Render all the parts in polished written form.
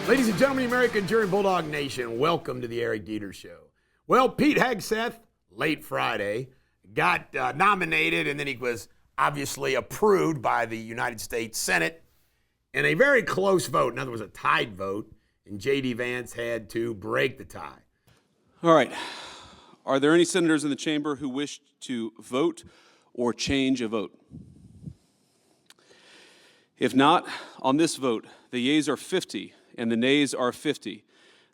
Ladies and gentlemen, American Jury Bulldog Nation, welcome to the Eric Deters Show. Well, Pete Hegseth, late Friday, got nominated, and then he was obviously approved by the United States Senate in a very close vote. In other words, a tied vote, and J.D. Vance had to break the tie. All right. Are there any senators in the chamber who wish to vote or change a vote? If not, on this vote, the yeas are 50 and the nays are 50.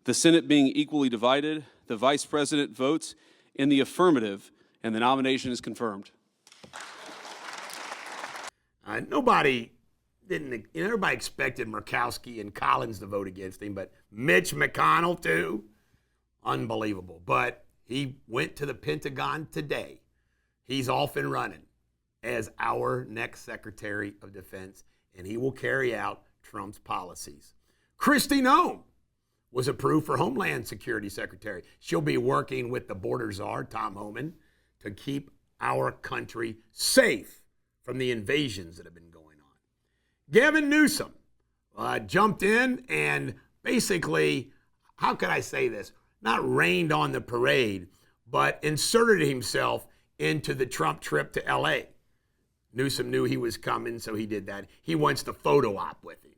The Senate being equally divided, the Vice President votes in the affirmative, and the nomination is confirmed. Everybody expected Murkowski and Collins to vote against him, but Mitch McConnell too, unbelievable. But he went to the Pentagon today. He's off and running as our next Secretary of Defense, and he will carry out Trump's policies. Kristi Noem was approved for Homeland Security Secretary. She'll be working with the border czar, Tom Homan, to keep our country safe from the invasions that have been going on. Gavin Newsom jumped in and basically, how could I say this? Not rained on the parade, but inserted himself into the Trump trip to L.A. Newsom knew he was coming, so he did that. He wants the photo op with him.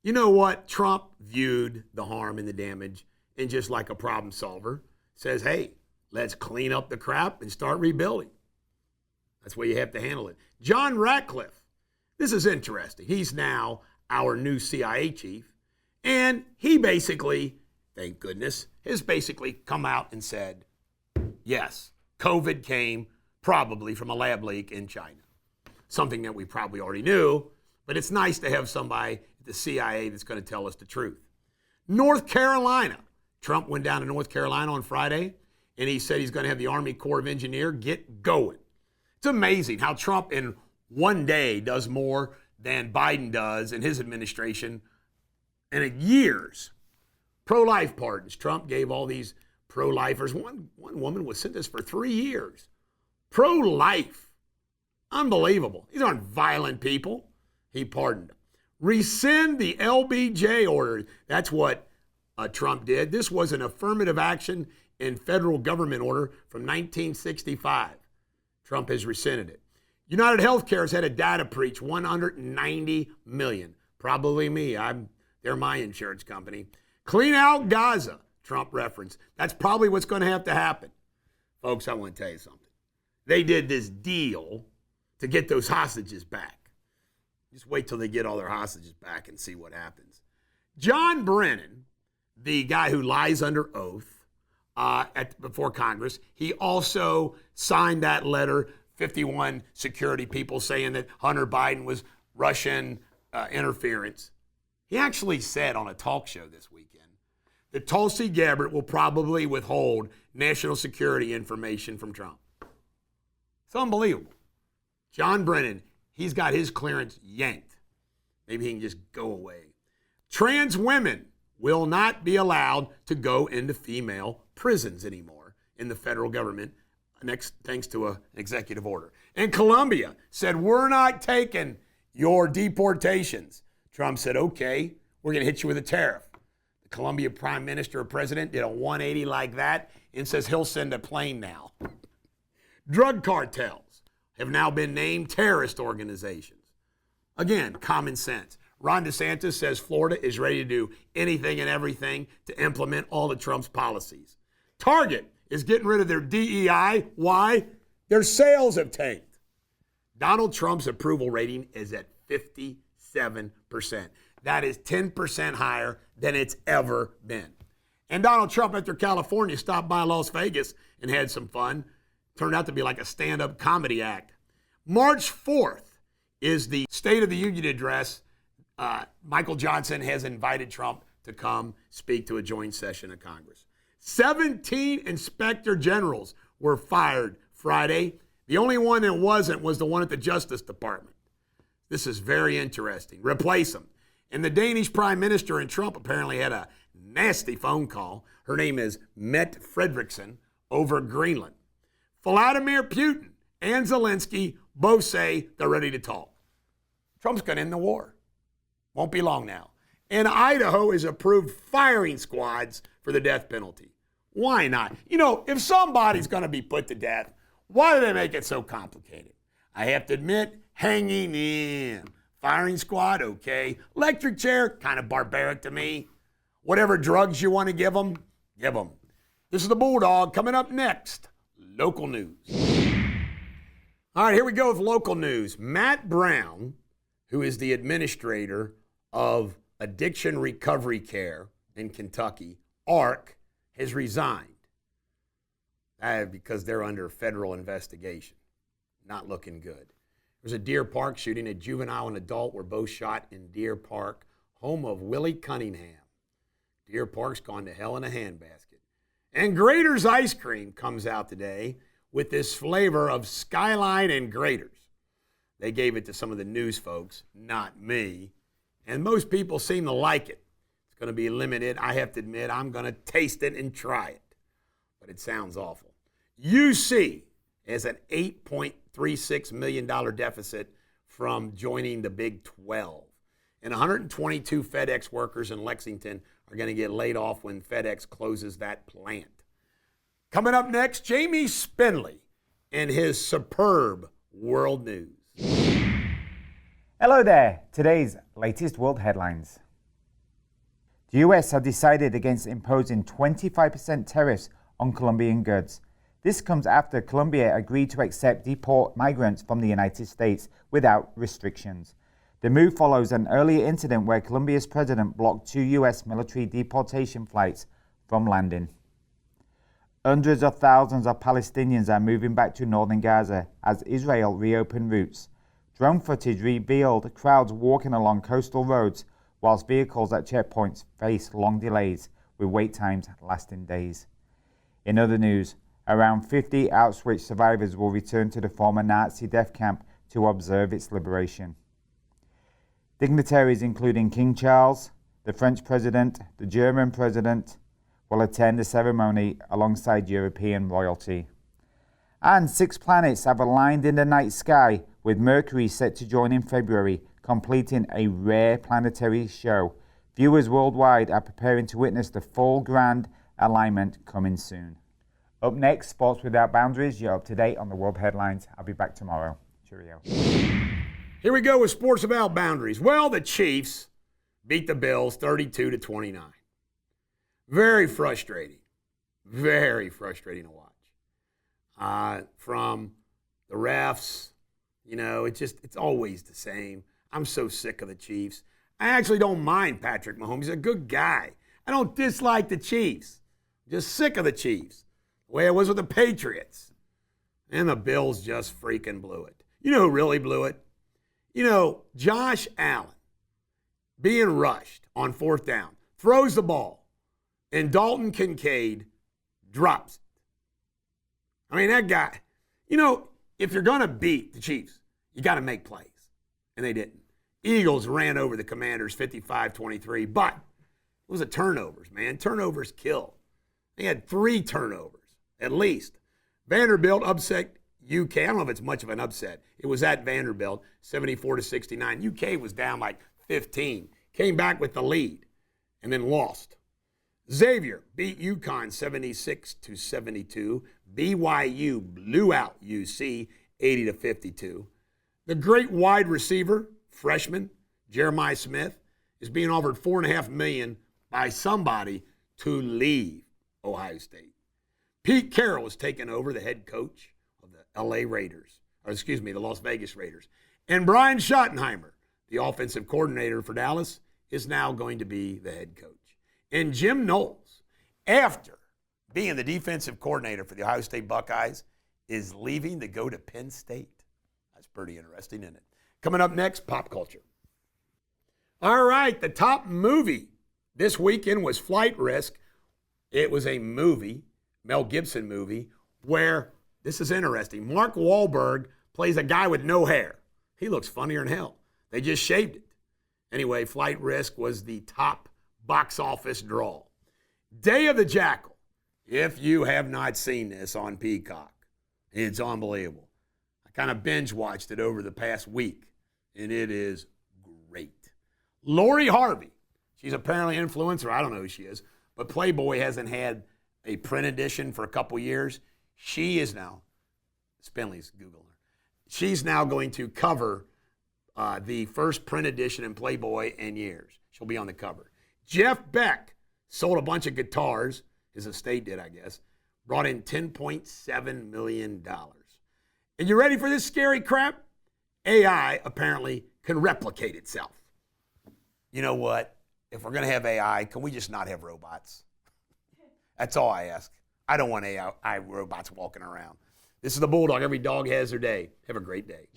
You know what? Trump viewed the harm and the damage, and just like a problem solver, says, hey, let's clean up the crap and start rebuilding. That's the way you have to handle it. John Ratcliffe, this is interesting. He's now our new CIA chief, and he basically, thank goodness, has basically come out and said, yes, COVID came probably from a lab leak in China. Something that we probably already knew, but it's nice to have somebody at the CIA that's going to tell us the truth. North Carolina. Trump went down to North Carolina on Friday, and he said he's going to have the Army Corps of Engineers get going. It's amazing how Trump in one day does more than Biden does in his administration in years. Pro-life pardons. Trump gave all these pro-lifers. One woman was sentenced for 3 years. Pro-life. Unbelievable. These aren't violent people. He pardoned them. Rescind the LBJ order. That's what Trump did. This was an affirmative action in federal government order from 1965. Trump has rescinded it. United Healthcare has had a data breach, 190 million. Probably me. They're my insurance company. Clean out Gaza, Trump referenced. That's probably what's going to have to happen. Folks, I want to tell you something. They did this deal to get those hostages back. Just wait till they get all their hostages back and see what happens. John Brennan, the guy who lies under oath before Congress, he also signed that letter, 51 security people saying that Hunter Biden was Russian interference. He actually said on a talk show this weekend that Tulsi Gabbard will probably withhold national security information from Trump. It's unbelievable. John Brennan, he's got his clearance yanked. Maybe he can just go away. Trans women will not be allowed to go into female prisons anymore in the federal government, thanks to an executive order. And Colombia said, we're not taking your deportations. Trump said, okay, we're going to hit you with a tariff. The Colombia prime minister or president did a 180 like that and says he'll send a plane now. Drug cartels have now been named terrorist organizations. Again, common sense. Ron DeSantis says Florida is ready to do anything and everything to implement all of Trump's policies. Target is getting rid of their DEI. Why? Their sales have tanked. Donald Trump's approval rating is at 57%. That is 10% higher than it's ever been. And Donald Trump, after California, stopped by Las Vegas and had some fun. Turned out to be like a stand-up comedy act. March 4th is the State of the Union address. Michael Johnson has invited Trump to come speak to a joint session of Congress. 17 inspector generals were fired Friday. The only one that wasn't was the one at the Justice Department. This is very interesting. Replace them. And the Danish Prime Minister and Trump apparently had a nasty phone call. Her name is Mette Frederiksen over Greenland. Vladimir Putin and Zelensky both say they're ready to talk. Trump's going to end the war. Won't be long now. And Idaho has approved firing squads for the death penalty. Why not? You know, if somebody's going to be put to death, why do they make it so complicated? I have to admit, hanging in. Firing squad, okay. Electric chair, kind of barbaric to me. Whatever drugs you want to give them, give them. This is the Bulldog. Coming up next, local news. All right, here we go with local news. Matt Brown, who is the administrator of Addiction Recovery Care in Kentucky, ARC, has resigned because they're under federal investigation. Not looking good. There's a Deer Park shooting. A juvenile and adult were both shot in Deer Park, home of Willie Cunningham. Deer Park's gone to hell in a handbasket. And Grater's Ice Cream comes out today with this flavor of Skyline and Grater's. They gave it to some of the news folks, not me. And most people seem to like it. It's going to be limited. I have to admit, I'm going to taste it and try it. But it sounds awful. UC has an $8.36 million deficit from joining the Big 12. And 122 FedEx workers in Lexington are going to get laid off when FedEx closes that plant. Coming up next, Jamie Spindley and his superb world news. Hello there. Today's latest world headlines. The US have decided against imposing 25% tariffs on Colombian goods. This comes after Colombia agreed to accept deport migrants from the United States without restrictions. The move follows an earlier incident where Colombia's president blocked 2 US military deportation flights from landing. Hundreds of thousands of Palestinians are moving back to northern Gaza as Israel reopened routes. Drone footage revealed crowds walking along coastal roads whilst vehicles at checkpoints face long delays with wait times lasting days. In other news, around 50 Auschwitz survivors will return to the former Nazi death camp to observe its liberation. Dignitaries including King Charles, the French president, the German president will attend the ceremony alongside European royalty. And 6 planets have aligned in the night sky, with Mercury set to join in February, completing a rare planetary show. Viewers worldwide are preparing to witness the full grand alignment coming soon. Up next, Sports Without Boundaries. You're up to date on the world headlines. I'll be back tomorrow. Cheerio. Here we go with Sports Without Boundaries. Well, the Chiefs beat the Bills 32-29. Very frustrating. Very frustrating to watch. From the refs, you know, it's always the same. I'm so sick of the Chiefs. I actually don't mind Patrick Mahomes. He's a good guy. I don't dislike the Chiefs. I'm just sick of the Chiefs. The way it was with the Patriots. And the Bills just freaking blew it. You know who really blew it? You know, Josh Allen being rushed on 4th down, throws the ball, and Dalton Kincaid drops it. I mean, that guy, you know, if you're going to beat the Chiefs, you got to make plays. And they didn't. Eagles ran over the Commanders 55-23, but it was the turnovers, man. Turnovers kill. They had 3 turnovers, at least. Vanderbilt upset UK. I don't know if it's much of an upset. It was at Vanderbilt, 74-69. UK was down like 15. Came back with the lead and then lost. Xavier beat UConn 76-72. BYU blew out UC 80-52. The great wide receiver, freshman, Jeremiah Smith, is being offered $4.5 million by somebody to leave Ohio State. Pete Carroll is taking over the head coach of the the Las Vegas Raiders. And Brian Schottenheimer, the offensive coordinator for Dallas, is now going to be the head coach. And Jim Knowles, after being the defensive coordinator for the Ohio State Buckeyes, is leaving to go to Penn State. That's pretty interesting, isn't it? Coming up next, pop culture. All right, the top movie this weekend was Flight Risk. It was a movie, Mel Gibson movie, where, this is interesting, Mark Wahlberg plays a guy with no hair. He looks funnier than hell. They just shaved it. Anyway, Flight Risk was the top box office draw. Day of the Jackal. If you have not seen this on Peacock, it's unbelievable. I kind of binge watched it over the past week, and it is great. Lori Harvey, She's apparently an influencer. I don't know who she is. But Playboy hasn't had a print edition for a couple years. She is now, Spindley's Googling her. She's now going to cover the first print edition in Playboy in years. She'll be on the cover. Jeff Beck sold a bunch of guitars. His estate did, I guess. Brought in $10.7 million. And you ready for this scary crap? AI apparently can replicate itself. You know what? If we're going to have AI, can we just not have robots? That's all I ask. I don't want AI robots walking around. This is the Bulldog. Every dog has their day. Have a great day.